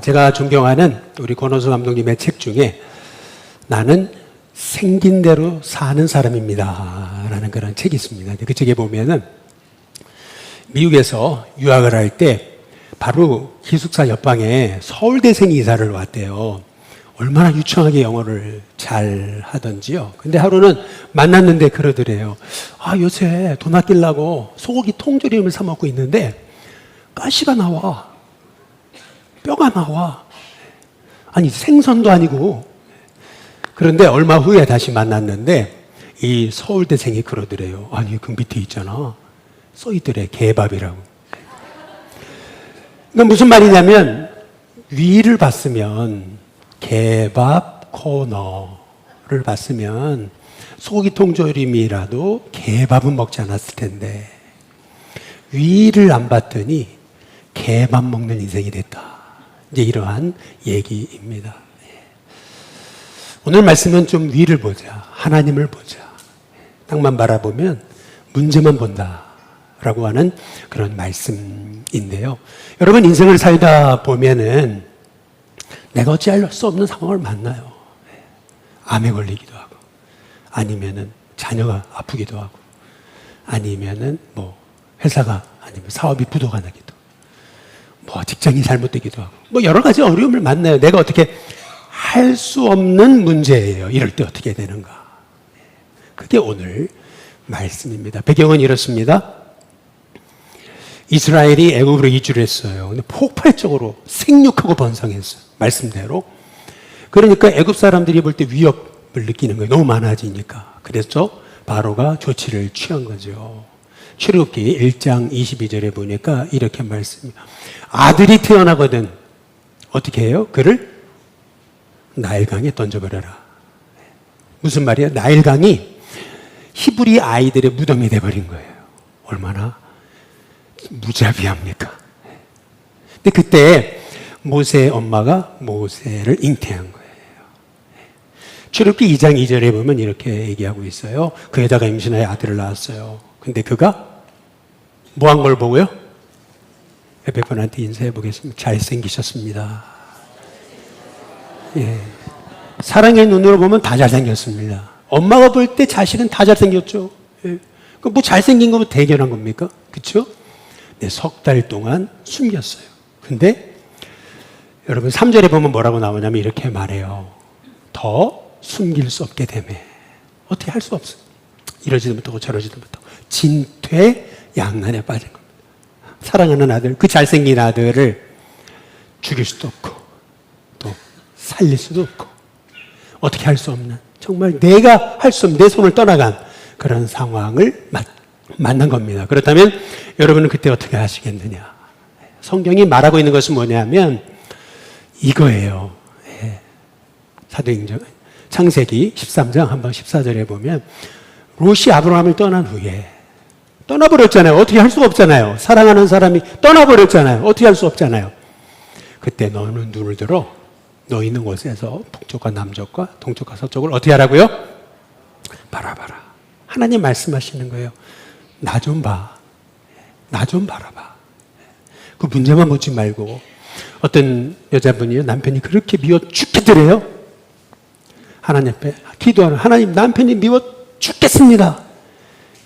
제가 존경하는 우리 권호수 감독님의 책 중에 나는 생긴 대로 사는 사람입니다 라는 그런 책이 있습니다. 그 책에 보면은 미국에서 유학을 할 때 바로 기숙사 옆방에 서울대생이 이사를 왔대요. 얼마나 유창하게 영어를 잘 하던지요. 근데 하루는 만났는데 그러더래요. 요새 돈 아끼려고 소고기 통조림을 사 먹고 있는데 가시가 나와. 뼈가 나와. 아니 생선도 아니고. 그런데 얼마 후에 다시 만났는데 이 서울대생이 그러더래요. 아니 그 밑에 있잖아. 써있더래. 개밥이라고. 그러니까 무슨 말이냐면 위를 봤으면 개밥 코너를 봤으면 소고기 통조림이라도 개밥은 먹지 않았을 텐데 위를 안 봤더니 개밥 먹는 인생이 됐다. 이제 이러한 얘기입니다. 오늘 말씀은 좀 위를 보자. 하나님을 보자. 땅만 바라보면 문제만 본다. 라고 하는 그런 말씀인데요. 여러분 인생을 살다 보면은 내가 어찌할 수 없는 상황을 만나요. 암에 걸리기도 하고 아니면은 자녀가 아프기도 하고 아니면은 뭐 회사가 아니면 사업이 부도가 나기도 뭐 직장이 잘못되기도 하고 뭐 여러 가지 어려움을 만나요. 내가 어떻게 할 수 없는 문제예요. 이럴 때 어떻게 되는가. 그게 오늘 말씀입니다. 배경은 이렇습니다. 이스라엘이 애굽으로 이주를 했어요. 근데 폭발적으로 생육하고 번성했어요. 말씀대로. 그러니까 애굽 사람들이 볼 때 위협을 느끼는 거예요. 너무 많아지니까. 그래서 바로가 조치를 취한 거죠. 출애굽기 1장 22절에 보니까 이렇게 말씀해요. 아들이 태어나거든 어떻게 해요? 그를 나일강에 던져버려라. 무슨 말이야? 나일강이 히브리 아이들의 무덤이 돼버린 거예요. 얼마나 무자비합니까? 근데 그때 모세의 엄마가 모세를 잉태한 거예요. 출애굽기 2장 2절에 보면 이렇게 얘기하고 있어요. 그 여자가 임신하여 아들을 낳았어요. 근데 그가 뭐 한 걸 보고요? 옆에 분한테 인사해 보겠습니다. 잘생기셨습니다. 예. 사랑의 눈으로 보면 다 잘생겼습니다. 엄마가 볼 때 자식은 다 잘생겼죠. 예. 뭐 잘생긴 거면 대견한 겁니까? 그렇죠? 네, 석 달 동안 숨겼어요. 근데 여러분 3절에 보면 뭐라고 나오냐면 이렇게 말해요. 더 숨길 수 없게 되매 어떻게 할 수 없어요. 이러지도 못하고 저러지도 못하고 진퇴양난에 빠진 겁니다. 사랑하는 아들, 그 잘생긴 아들을 죽일 수도 없고 또 살릴 수도 없고 어떻게 할 수 없는 정말 내가 할 수 없는 내 손을 떠나간 그런 상황을 만난 겁니다. 그렇다면 여러분은 그때 어떻게 하시겠느냐? 성경이 말하고 있는 것은 뭐냐면 이거예요. 사도행전 창세기 13장 한번 14절에 보면 롯이 아브라함을 떠난 후에 떠나버렸잖아요. 어떻게 할 수가 없잖아요. 사랑하는 사람이 떠나버렸잖아요. 어떻게 할 수 없잖아요. 그때 너는 눈을 들어 너 있는 곳에서 북쪽과 남쪽과 동쪽과 서쪽을 어떻게 하라고요? 바라봐라. 하나님 말씀하시는 거예요. 나 좀 봐. 나 좀 바라봐. 그 문제만 보지 말고 어떤 여자분이요. 남편이 그렇게 미워 죽겠더래요. 하나님 앞에 기도하는 하나님 남편이 미워 죽겠습니다.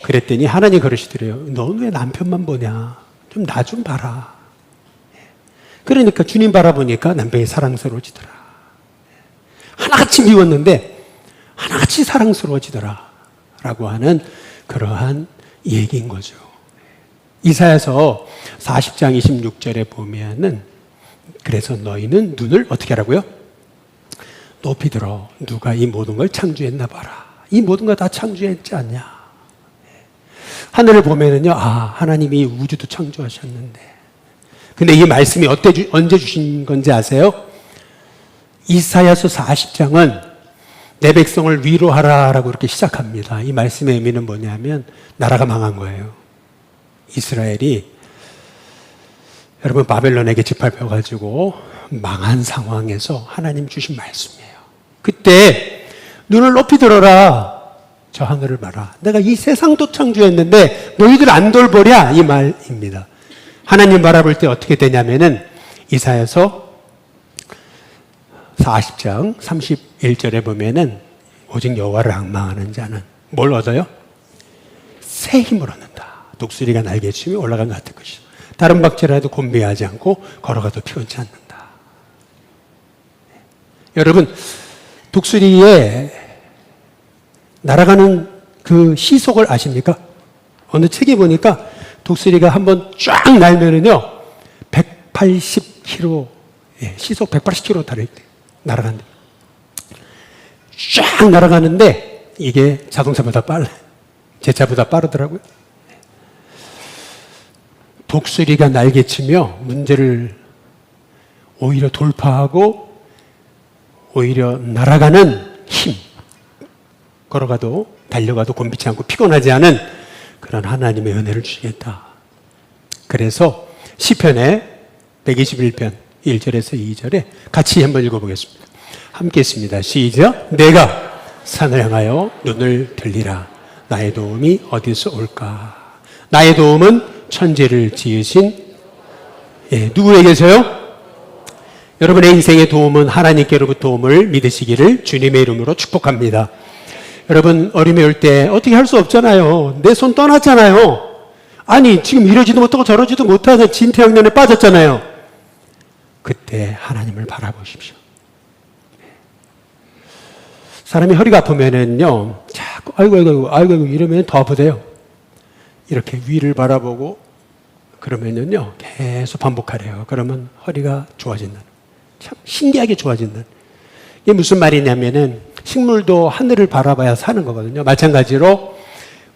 그랬더니 하나님 그러시더래요. 넌 왜 남편만 보냐. 좀 나 좀 봐라. 그러니까 주님 바라보니까 남편이 사랑스러워지더라. 하나같이 미웠는데 하나같이 사랑스러워지더라. 라고 하는 그러한 얘기인 거죠. 이사야서 40장 26절에 보면은 그래서 너희는 눈을 어떻게 하라고요? 높이 들어. 누가 이 모든 걸 창조했나 봐라. 이 모든 걸 다 창조했지 않냐. 하늘을 보면은요, 하나님이 우주도 창조하셨는데. 근데 이 말씀이 언제 주신 건지 아세요? 이사야서 40장은 내 백성을 위로하라라고 이렇게 시작합니다. 이 말씀의 의미는 뭐냐면 나라가 망한 거예요. 이스라엘이 여러분 바벨론에게 짓밟혀가지고 망한 상황에서 하나님 주신 말씀이에요. 그때 눈을 높이 들어라. 저 하늘을 봐라. 내가 이 세상도 창조했는데 너희들 안 돌보랴 이 말입니다. 하나님 바라볼 때 어떻게 되냐면은 이사야서 40장 31절에 보면은 오직 여호와를 앙망하는 자는 뭘 얻어요? 새 힘을 얻는다. 독수리가 날개치며 올라간 것 같은 것이다. 다른 박질라도 곤비하지 않고 걸어가도 피곤치 않는다. 여러분, 독수리의 날아가는 그 시속을 아십니까? 어느 책에 보니까 독수리가 한번 쫙 날면은요, 180km, 시속 180km 달려있대요. 날아간대. 쫙 날아가는데 이게 자동차보다 빨라요. 제 차보다 빠르더라고요. 독수리가 날개치며 문제를 오히려 돌파하고 오히려 날아가는 힘. 걸어가도 달려가도 곤비치 않고 피곤하지 않은 그런 하나님의 은혜를 주시겠다. 그래서 시편에 121편 1절에서 2절에 같이 한번 읽어보겠습니다. 함께 했습니다. 시작. 내가 산을 향하여 눈을 들리라. 나의 도움이 어디서 올까? 나의 도움은 천지를 지으신 누구에게서요? 여러분의 인생의 도움은 하나님께로부터 도움을 믿으시기를 주님의 이름으로 축복합니다. 여러분 어림에 올 때 어떻게 할 수 없잖아요. 내 손 떠났잖아요. 아니 지금 이러지도 못하고 저러지도 못하는 진퇴양난에 빠졌잖아요. 그때 하나님을 바라보십시오. 사람이 허리가 아프면은요, 자꾸 아이고 이러면 더 아프대요. 이렇게 위를 바라보고 그러면은요 계속 반복하래요. 그러면 허리가 좋아진다. 참 신기하게 좋아진다. 이게 무슨 말이냐면은 식물도 하늘을 바라봐야 사는 거거든요. 마찬가지로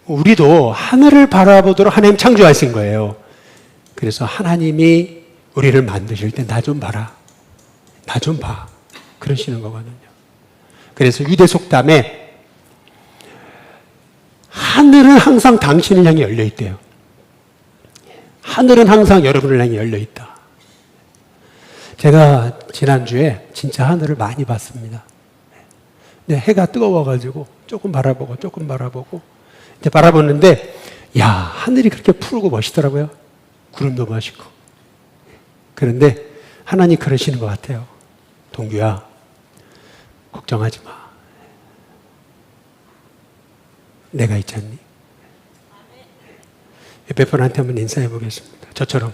우리도 하늘을 바라보도록 하나님 창조하신 거예요. 그래서 하나님이 우리를 만드실 때 나 좀 봐라. 나 좀 봐. 그러시는 거거든요. 그래서 유대 속담에 하늘은 항상 당신을 향해 열려 있대요. 하늘은 항상 여러분을 향해 열려 있다. 제가 지난주에 진짜 하늘을 많이 봤습니다. 근데 해가 뜨거워가지고 조금 바라보고 이제 바라보는데 야 하늘이 그렇게 푸르고 멋있더라고요. 구름도 멋있고. 그런데 하나님 그러시는 것 같아요. 동규야 걱정하지 마. 내가 있지 않니? 옆에 분한테 한번 인사해 보겠습니다. 저처럼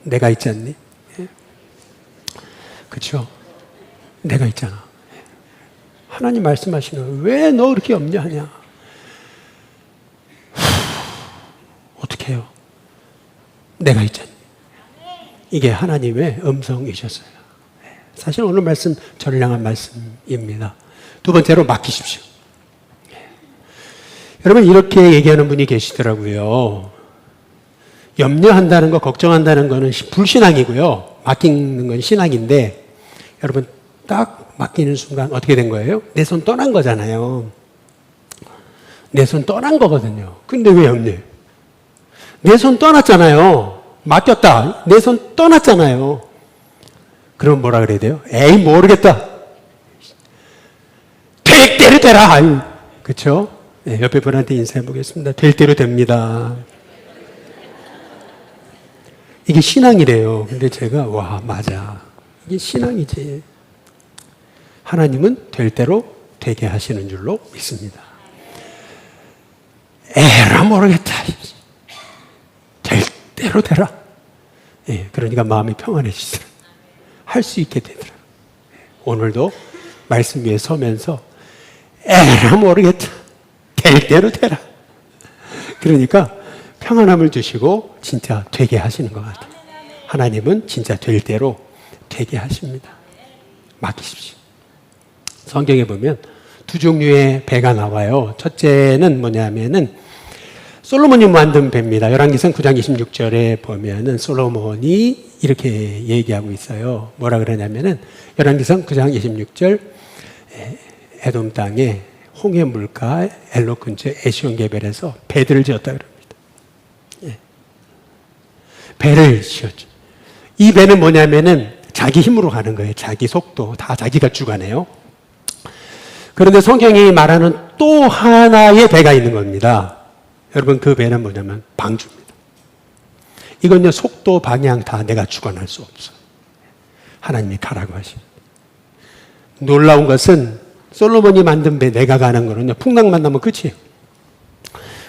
내가 있지 않니? 그렇죠? 내가 있잖아. 하나님 말씀하시는 왜 너 그렇게 염려하냐? 어떻게 해요? 내가 있잖니. 이게 하나님의 음성이셨어요. 사실 오늘 말씀 저를 향한 말씀입니다. 두 번째로 맡기십시오. 여러분 이렇게 얘기하는 분이 계시더라고요. 염려한다는 거, 걱정한다는 거는 불신앙이고요. 맡기는 건 신앙인데 여러분 딱 맡기는 순간 어떻게 된 거예요? 내 손 떠난 거잖아요. 내 손 떠난 거거든요. 근데 왜 염려해? 내 손 떠났잖아요. 맡겼다. 내 손 떠났잖아요. 그럼 뭐라 그래야 돼요? 에이 모르겠다. 될 대로 되라. 아유, 그렇죠? 네, 옆에 분한테 인사해 보겠습니다. 될 대로 됩니다. 이게 신앙이래요. 근데 제가 와 맞아. 이게 신앙이지. 하나님은 될 대로 되게 하시는 줄로 믿습니다. 에라 모르겠다. 될 대로 되라. 예, 그러니까 마음이 평안해지더라. 할 수 있게 되더라. 오늘도 말씀 위에 서면서 에라 모르겠다. 될 대로 되라. 그러니까 평안함을 주시고 진짜 되게 하시는 것 같아요. 하나님은 진짜 될 대로 되게 하십니다. 맡기십시오. 성경에 보면 두 종류의 배가 나와요. 첫째는 뭐냐면은 솔로몬이 만든 배입니다. 열왕기상 9장 26절에 보면은 솔로몬이 이렇게 얘기하고 있어요. 뭐라 그러냐면은 열왕기상 9장 26절 에돔 땅에 홍해 물가 엘로 근처 에시온 게벨에서 배들을 지었다 그럽니다. 예. 배를 지었죠. 이 배는 뭐냐면은 자기 힘으로 가는 거예요. 자기 속도 다 자기가 주관해요. 그런데 성경이 말하는 또 하나의 배가 있는 겁니다. 여러분 그 배는 뭐냐면 방주입니다. 이건요 속도 방향 다 내가 주관할 수 없어요. 하나님이 가라고 하십니다. 놀라운 것은 솔로몬이 만든 배 내가 가는 거는요, 풍랑 만나면 끝이에요.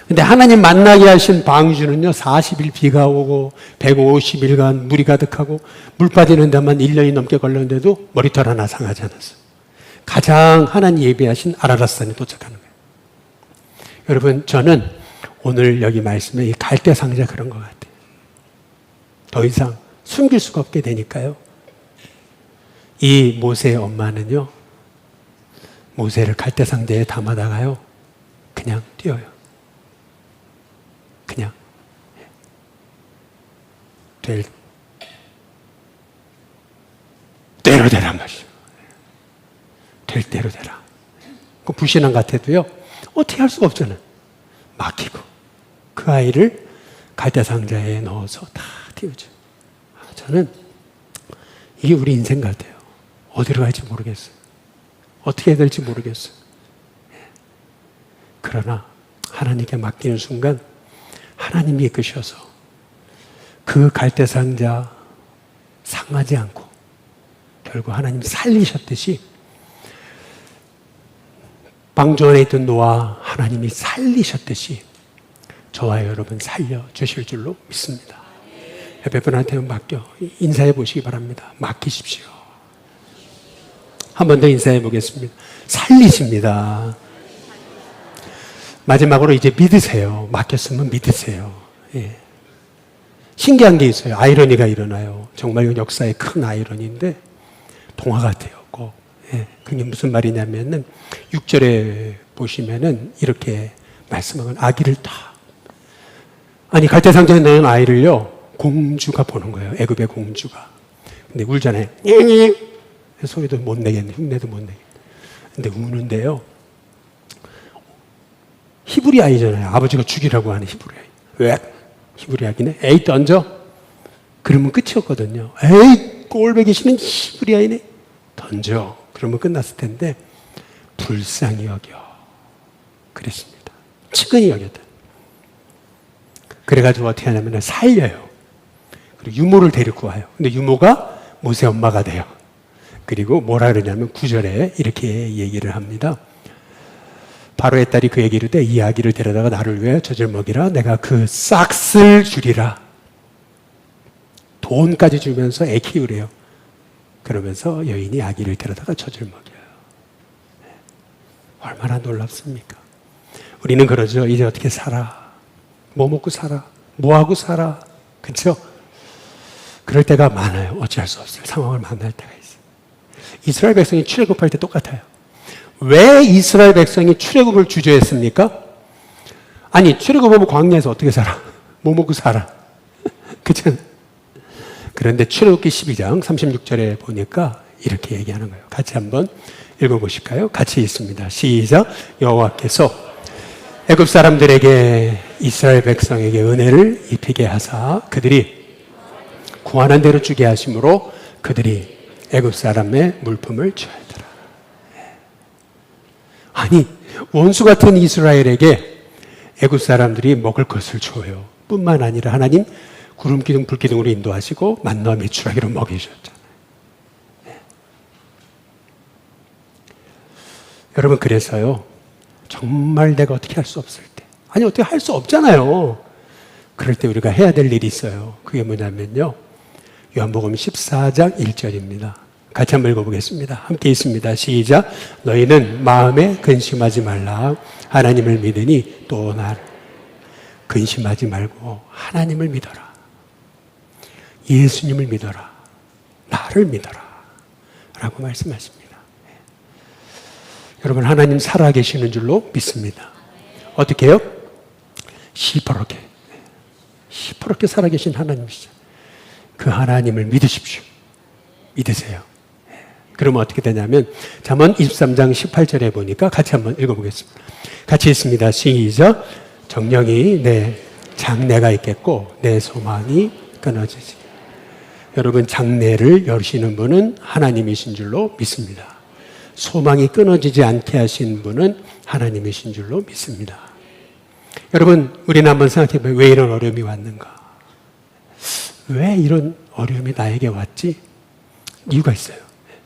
근데 하나님 만나게 하신 방주는요, 40일 비가 오고 150일간 물이 가득하고 물 빠지는 데만 1년이 넘게 걸렸는데도 머리털 하나 상하지 않았어요. 가장 하나님 예비하신 아라랏산에 도착하는 거예요. 여러분, 저는 오늘 여기 말씀에 이 갈대 상자 그런 것 같아요. 더 이상 숨길 수가 없게 되니까요. 이 모세의 엄마는요, 모세를 갈대 상자에 담아다가요, 그냥 뛰어요. 그냥 될 대로 되라 말이죠. 될 대로 되라. 그 불신앙 같아도요, 어떻게 할 수가 없잖아요. 맡기고 그 아이를 갈대 상자에 넣어서 다 띄우죠. 저는 이게 우리 인생 같아요. 어디로 갈지 모르겠어요. 어떻게 해야 될지 모르겠어요. 그러나 하나님께 맡기는 순간 하나님이 이끄셔서 그 갈대 상자 상하지 않고 결국 하나님 살리셨듯이 방주 안에 있던 노아 하나님이 살리셨듯이 저와 여러분 살려주실 줄로 믿습니다. 옆에 분한테 맡겨 인사해 보시기 바랍니다. 맡기십시오. 한 번 더 인사해 보겠습니다. 살리십니다. 마지막으로 이제 믿으세요. 맡겼으면 믿으세요. 예. 신기한 게 있어요. 아이러니가 일어나요. 정말 역사의 큰 아이러니인데 동화 같아요. 꼭. 예. 그게 무슨 말이냐면은 6절에 보시면은 이렇게 말씀하면 아기를 다 아니 갈대상자에 넣은 아이를요 공주가 보는 거예요. 애굽의 공주가. 근데 울잖아요. 소리도 못 내겠네. 흉내도 못 내겠네. 근데 우는데요. 히브리 아이잖아요. 아버지가 죽이라고 하는 히브리 아이. 왜? 히브리 아기네. 에이 던져. 그러면 끝이었거든요. 에이 꼴배기 싫은 히브리 아이네. 던져. 그러면 끝났을 텐데 불쌍히 여겨. 그랬습니다. 측은히 여겼다. 그래가지고 어떻게 하냐면 살려요. 그리고 유모를 데리고 와요. 근데 유모가 모세 엄마가 돼요. 그리고 뭐라 그러냐면 9절에 이렇게 얘기를 합니다. 바로의 딸이 그에게 이르되 이 아기를 데려다가 나를 위해 젖을 먹이라. 내가 그 싹쓸 주리라. 돈까지 주면서 애 키우래요. 그러면서 여인이 아기를 데려다가 젖을 먹여요. 얼마나 놀랍습니까? 우리는 그러죠. 이제 어떻게 살아? 뭐 먹고 살아? 뭐 하고 살아? 그렇죠? 그럴 때가 많아요. 어찌할 수 없어요. 상황을 만날 때가 있어요. 이스라엘 백성이 출애굽할 때 똑같아요. 왜 이스라엘 백성이 출애굽을 주저했습니까? 아니 출애굽하면 광야에서 어떻게 살아? 뭐 먹고 살아? 그렇죠? 그런데 출애굽기 12장 36절에 보니까 이렇게 얘기하는 거예요. 같이 한번 읽어보실까요? 같이 읽습니다. 시작. 여호와께서 애굽 사람들에게 이스라엘 백성에게 은혜를 입히게 하사 그들이 구하는 대로 주게 하심으로 그들이 애굽 사람의 물품을 취하더라. 아니 원수 같은 이스라엘에게 애굽 사람들이 먹을 것을 줘요. 뿐만 아니라 하나님 구름기둥 불기둥으로 인도하시고 만나와 메추라기로 먹이셨잖아요. 여러분 그래서요 정말 내가 어떻게 할 수 없을 때 아니 어떻게 할 수 없잖아요. 그럴 때 우리가 해야 될 일이 있어요. 그게 뭐냐면요 요한복음 14장 1절입니다. 같이 한번 읽어보겠습니다. 함께 있습니다. 시작. 너희는 마음에 근심하지 말라. 하나님을 믿으니 또 나를 근심하지 말고 하나님을 믿어라. 예수님을 믿어라. 나를 믿어라. 라고 말씀하십니다. 여러분 하나님 살아계시는 줄로 믿습니다. 어떻게 해요? 시퍼렇게 살아계신 하나님이시죠. 그 하나님을 믿으십시오. 믿으세요. 그러면 어떻게 되냐면 잠언 23장 18절에 보니까 같이 한번 읽어보겠습니다. 같이 읽습니다. 시작. 정령이 내 장래가 있겠고 내 소망이 끊어지지. 여러분 장래를 여시는 분은 하나님이신 줄로 믿습니다. 소망이 끊어지지 않게 하신 분은 하나님이신 줄로 믿습니다. 여러분 우리는 한번 생각해봐요. 왜 이런 어려움이 왔는가? 왜 이런 어려움이 나에게 왔지? 이유가 있어요.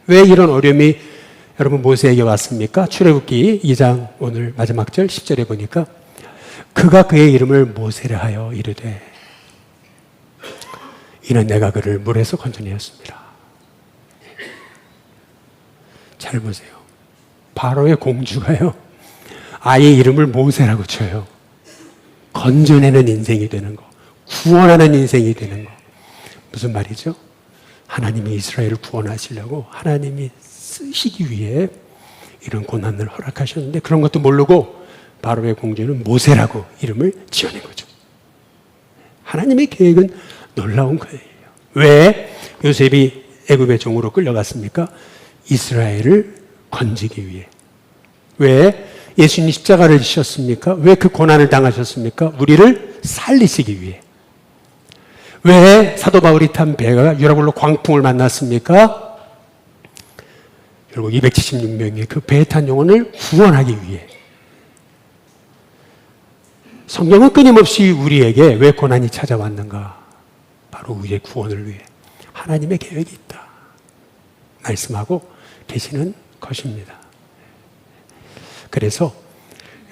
왜 이런 어려움이 여러분 모세에게 왔습니까? 출애굽기 2장 오늘 마지막 절 10절에 보니까 그가 그의 이름을 모세라 하여 이르되 이는 내가 그를 물에서 건져내었습니다. 잘 보세요. 바로의 공주가요, 아이의 이름을 모세라고 쳐요. 건져내는 인생이 되는 거, 구원하는 인생이 되는 거. 무슨 말이죠? 하나님이 이스라엘을 구원하시려고 하나님이 쓰시기 위해 이런 고난을 허락하셨는데 그런 것도 모르고 바로의 공주는 모세라고 이름을 지어낸 거죠. 하나님의 계획은 놀라운 거예요. 왜 요셉이 애굽의 종으로 끌려갔습니까? 이스라엘을 건지기 위해. 왜 예수님 십자가를 지셨습니까? 왜 그 고난을 당하셨습니까? 우리를 살리시기 위해. 왜 사도 바울이 탄 배가 유라굴로 광풍을 만났습니까? 결국 276명의 그 배에 탄 영혼을 구원하기 위해. 성경은 끊임없이 우리에게 왜 고난이 찾아왔는가? 바로 우리의 구원을 위해 하나님의 계획이 있다 말씀하고 계시는 것입니다. 그래서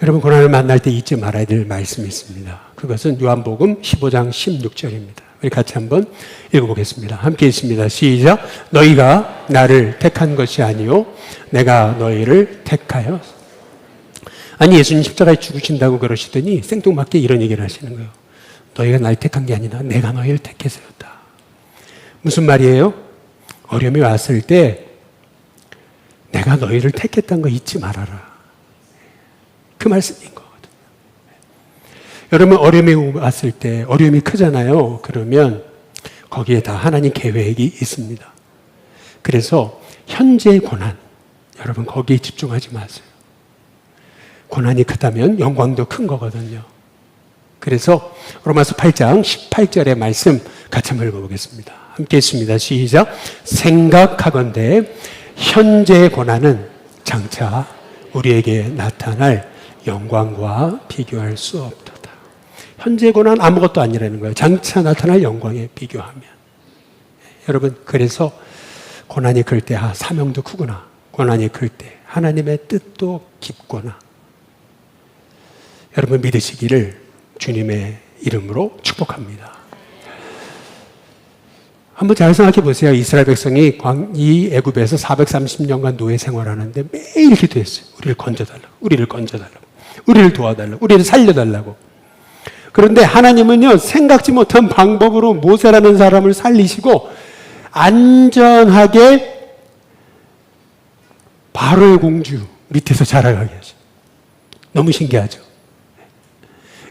여러분 고난을 만날 때 잊지 말아야 될 말씀이 있습니다. 그것은 요한복음 15장 16절입니다. 우리 같이 한번 읽어보겠습니다. 함께 있습니다. 시작. 너희가 나를 택한 것이 아니요 내가 너희를 택하여. 아니 예수님 십자가에 죽으신다고 그러시더니 생뚱맞게 이런 얘기를 하시는 거예요. 너희가 날 택한 게 아니라 내가 너희를 택해서였다. 무슨 말이에요? 어려움이 왔을 때 내가 너희를 택했다는 거 잊지 말아라. 그 말씀인 거거든요. 여러분 어려움이 왔을 때 어려움이 크잖아요. 그러면 거기에 다 하나님 계획이 있습니다. 그래서 현재의 고난, 여러분 거기에 집중하지 마세요. 고난이 크다면 영광도 큰 거거든요. 그래서 로마서 8장 18절의 말씀 같이 한번 읽어보겠습니다. 함께 했습니다. 시작. 생각하건대 현재의 고난은 장차 우리에게 나타날 영광과 비교할 수 없도다. 현재의 고난 아무것도 아니라는 거예요. 장차 나타날 영광에 비교하면. 여러분 그래서 고난이 클 때 사명도 크구나. 고난이 클 때 하나님의 뜻도 깊구나. 여러분 믿으시기를 주님의 이름으로 축복합니다. 한번 잘 생각해 보세요. 이스라엘 백성이 이 애굽에서 430년간 노예 생활하는데 매일 기도했어요. 우리를 건져달라고, 우리를 건져달라고, 우리를 도와달라고, 우리를 살려달라고. 그런데 하나님은요, 생각지 못한 방법으로 모세라는 사람을 살리시고 안전하게 바로의 공주 밑에서 자라가게 하죠. 너무 신기하죠.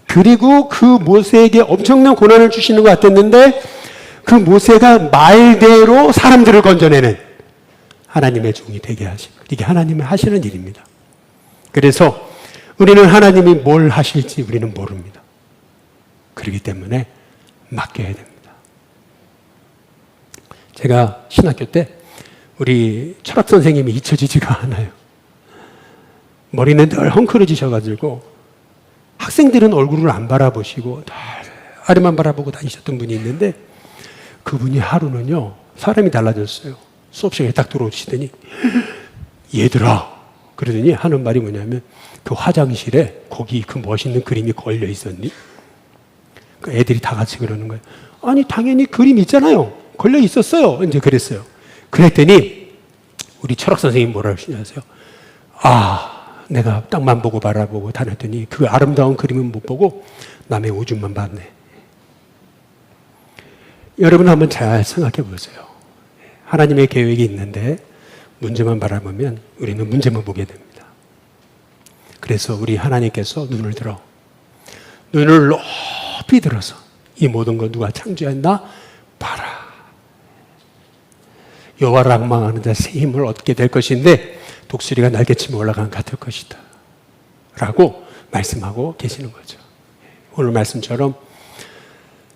그리고 그 모세에게 엄청난 고난을 주시는 것 같았는데 그 모세가 말대로 사람들을 건져내는 하나님의 종이 되게 하시고, 이게 하나님이 하시는 일입니다. 그래서 우리는 하나님이 뭘 하실지 우리는 모릅니다. 그렇기 때문에 맡겨야 됩니다. 제가 신학교 때 우리 철학 선생님이 잊혀지지가 않아요. 머리는 늘 헝클어지셔가지고 학생들은 얼굴을 안 바라보시고 아래만 바라보고 다니셨던 분이 있는데 그분이 하루는요 사람이 달라졌어요. 수업 시간에 딱 들어오시더니 얘들아 그러더니 하는 말이 뭐냐면 그 화장실에 거기 그 멋있는 그림이 걸려 있었니? 그 애들이 다 같이 그러는 거예요. 아니 당연히 그림 있잖아요. 걸려 있었어요. 이제 그랬어요. 그랬더니 우리 철학 선생님이 뭐라 하시냐세요. 내가 땅만 보고 바라보고 다녔더니 그 아름다운 그림은 못 보고 남의 오줌만 봤네. 여러분 한번 잘 생각해 보세요. 하나님의 계획이 있는데 문제만 바라보면 우리는 문제만 보게 됩니다. 그래서 우리 하나님께서 눈을 높이 들어서 이 모든 것 누가 창조했나 봐라. 여호와를 앙망하는 자 새 힘을 얻게 될 것인데 독수리가 날개치며 올라간 같을 것이다 라고 말씀하고 계시는 거죠. 오늘 말씀처럼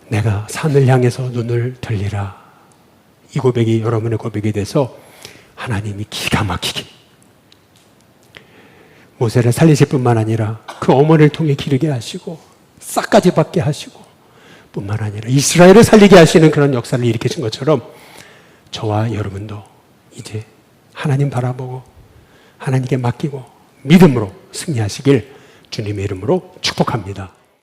내가 산을 향해서 눈을 들리라. 이 고백이 여러분의 고백이 돼서 하나님이 기가 막히게 모세를 살리실 뿐만 아니라 그 어머니를 통해 기르게 하시고 싹까지 받게 하시고 뿐만 아니라 이스라엘을 살리게 하시는 그런 역사를 일으키신 것처럼 저와 여러분도 이제 하나님 바라보고 하나님께 맡기고 믿음으로 승리하시길 주님의 이름으로 축복합니다.